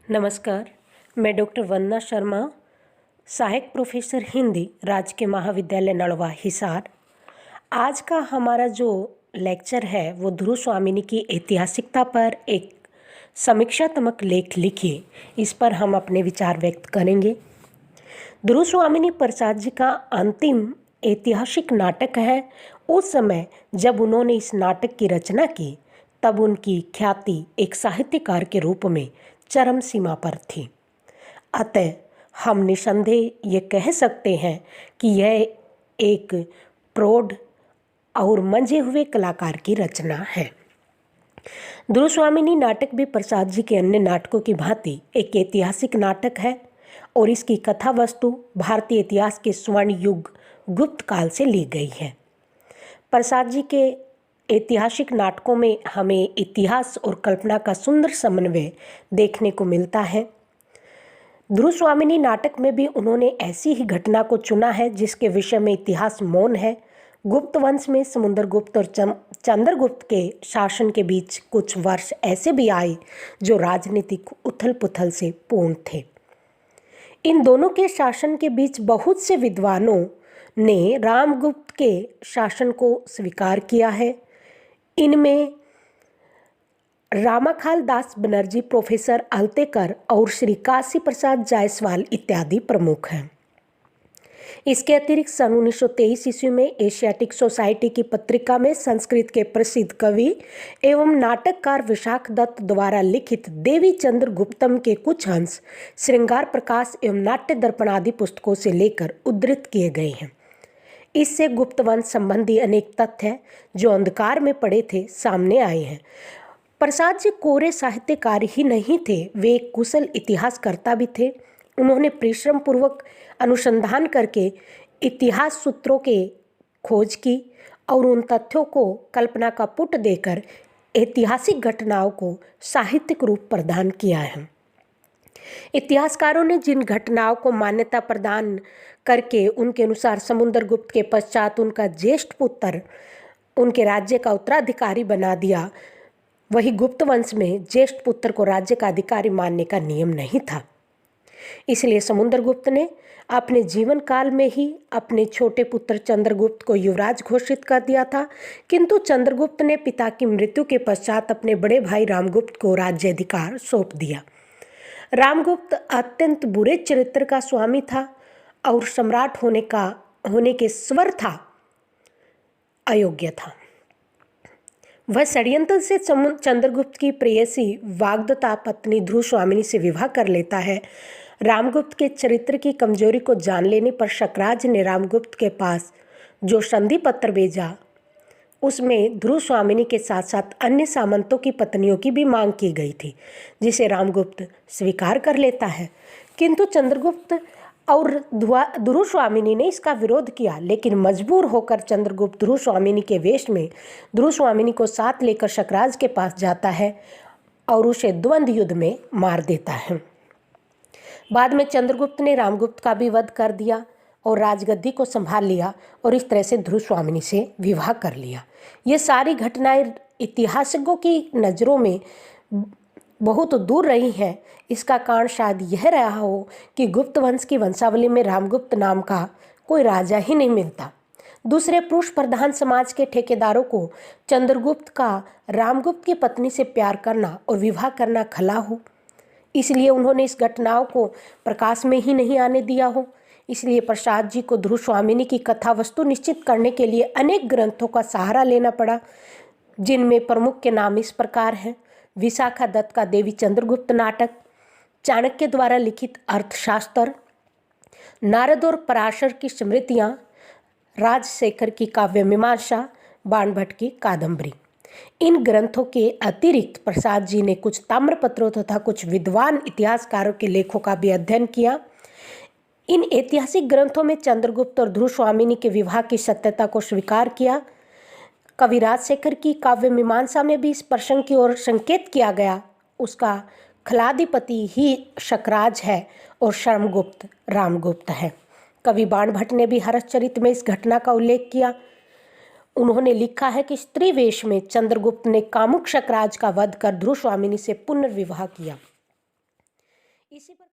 नमस्कार। मैं डॉक्टर वंदना शर्मा, सहायक प्रोफेसर हिंदी, राजकीय महाविद्यालय नड़वा, हिसार। आज का हमारा जो लेक्चर है वो ध्रुव स्वामिनी की ऐतिहासिकता पर एक समीक्षात्मक लेख लिखिए, इस पर हम अपने विचार व्यक्त करेंगे। ध्रुव स्वामिनी प्रसाद जी का अंतिम ऐतिहासिक नाटक है। उस समय जब उन्होंने इस नाटक की रचना की तब उनकी ख्याति एक साहित्यकार के रूप में चरम सीमा पर थी। अतः हम निसंदेह ये कह सकते हैं कि यह एक प्रौढ़ और मंझे हुए कलाकार की रचना है। ध्रुव स्वामिनी नाटक भी प्रसाद जी के अन्य नाटकों की भांति एक ऐतिहासिक नाटक है और इसकी कथा वस्तु भारतीय इतिहास के स्वर्ण युग गुप्त काल से ली गई है। प्रसाद जी के ऐतिहासिक नाटकों में हमें इतिहास और कल्पना का सुंदर समन्वय देखने को मिलता है। ध्रुव स्वामिनी नाटक में भी उन्होंने ऐसी ही घटना को चुना है जिसके विषय में इतिहास मौन है। गुप्त वंश में समुद्रगुप्त और चंद्रगुप्त के शासन के बीच कुछ वर्ष ऐसे भी आए जो राजनीतिक उथल पुथल से पूर्ण थे। इन दोनों के शासन के बीच बहुत से विद्वानों ने रामगुप्त के शासन को स्वीकार किया है। इनमें रामाखाल दास बनर्जी, प्रोफेसर अल्तेकर और श्री काशी प्रसाद जायसवाल इत्यादि प्रमुख हैं। इसके अतिरिक्त सन 1923 ईस्वी में एशियाटिक सोसाइटी की पत्रिका में संस्कृत के प्रसिद्ध कवि एवं नाटककार विशाख दत्त द्वारा लिखित देवी चंद्र गुप्तम के कुछ अंश श्रृंगार प्रकाश एवं नाट्य दर्पण आदि पुस्तकों से लेकर उद्धृत किए गए हैं। इससे गुप्त वंश संबंधी अनेक तथ्य जो अंधकार में पड़े थे सामने आए हैं। प्रसाद जी कोरे साहित्यकार ही नहीं थे, वे एक कुशल इतिहासकर्ता भी थे। उन्होंने परिश्रम पूर्वक अनुसंधान करके इतिहास सूत्रों के खोज की और उन तथ्यों को कल्पना का पुट देकर ऐतिहासिक घटनाओं को साहित्यिक रूप प्रदान किया है। इतिहासकारों ने जिन घटनाओं को मान्यता प्रदान करके उनके अनुसार समुद्रगुप्त के पश्चात उनका ज्येष्ठ पुत्र उनके राज्य का उत्तराधिकारी बना दिया, वही गुप्त वंश में ज्येष्ठ पुत्र को राज्य का अधिकारी मानने का नियम नहीं था। इसलिए समुद्रगुप्त ने अपने जीवन काल में ही अपने छोटे पुत्र चंद्रगुप्त को युवराज घोषित कर दिया था, किंतु चंद्रगुप्त ने पिता की मृत्यु के पश्चात अपने बड़े भाई रामगुप्त को राज्य अधिकार सौंप दिया। रामगुप्त अत्यंत बुरे चरित्र का स्वामी था और सम्राट होने के स्वर था अयोग्य था। वह षड्यंत्र से चंद्रगुप्त की प्रेयसी वाग्दत्ता पत्नी ध्रुव स्वामिनी से विवाह कर लेता है। रामगुप्त के चरित्र की कमजोरी को जान लेने पर शकराज ने रामगुप्त के पास जो संधि पत्र भेजा उसमें ध्रुव स्वामिनी के साथ साथ अन्य सामंतों की पत्नियों की भी मांग की गई थी, जिसे रामगुप्त स्वीकार कर लेता है। किंतु चंद्रगुप्त और ध्रुव स्वामिनी ने इसका विरोध किया, लेकिन मजबूर होकर चंद्रगुप्त ध्रुव स्वामिनी के वेश में ध्रुव स्वामिनी को साथ लेकर शकराज के पास जाता है और उसे द्वंद्व युद्ध में मार देता है। बाद में चंद्रगुप्त ने रामगुप्त का भी वध कर दिया और राजगद्दी को संभाल लिया और इस तरह से ध्रुव स्वामिनी से विवाह कर लिया। ये सारी घटनाएं इतिहासकों की नज़रों में बहुत दूर रही हैं। इसका कारण शायद यह रहा हो कि गुप्त वंश की वंशावली में रामगुप्त नाम का कोई राजा ही नहीं मिलता। दूसरे पुरुष प्रधान समाज के ठेकेदारों को चंद्रगुप्त का रामगुप्त की पत्नी से प्यार करना और विवाह करना खला हो, इसलिए उन्होंने इस घटनाओं को प्रकाश में ही नहीं आने दिया हो। इसलिए प्रसाद जी को ध्रुव स्वामिनी की कथा वस्तु निश्चित करने के लिए अनेक ग्रंथों का सहारा लेना पड़ा, जिनमें प्रमुख के नाम इस प्रकार हैं: विशाखा दत्त का देवी चंद्रगुप्त नाटक, चाणक्य द्वारा लिखित अर्थशास्त्र, नारद और पराशर की स्मृतियाँ, राजशेखर की काव्य मीमांसा, बाणभट्ट की कादम्बरी। इन ग्रंथों के अतिरिक्त प्रसाद जी ने कुछ ताम्रपत्रों तथा कुछ विद्वान इतिहासकारों के लेखों का भी अध्ययन किया। इन ऐतिहासिक ग्रंथों में चंद्रगुप्त और ध्रुव स्वामिनी के विवाह की सत्यता को स्वीकार किया। कवि राजशेखर की काव्य मीमांसा में भी इस प्रसंग की ओर संकेत किया गया। उसका खलाधिपति ही शकराज है और शर्मगुप्त रामगुप्त है। कवि बाणभट्ट ने भी हर्षचरित में इस घटना का उल्लेख किया। उन्होंने लिखा है कि स्त्री वेश में चंद्रगुप्त ने कामुक शकराज का वध कर ध्रुव स्वामिनी से पुनर्विवाह किया। इसी पर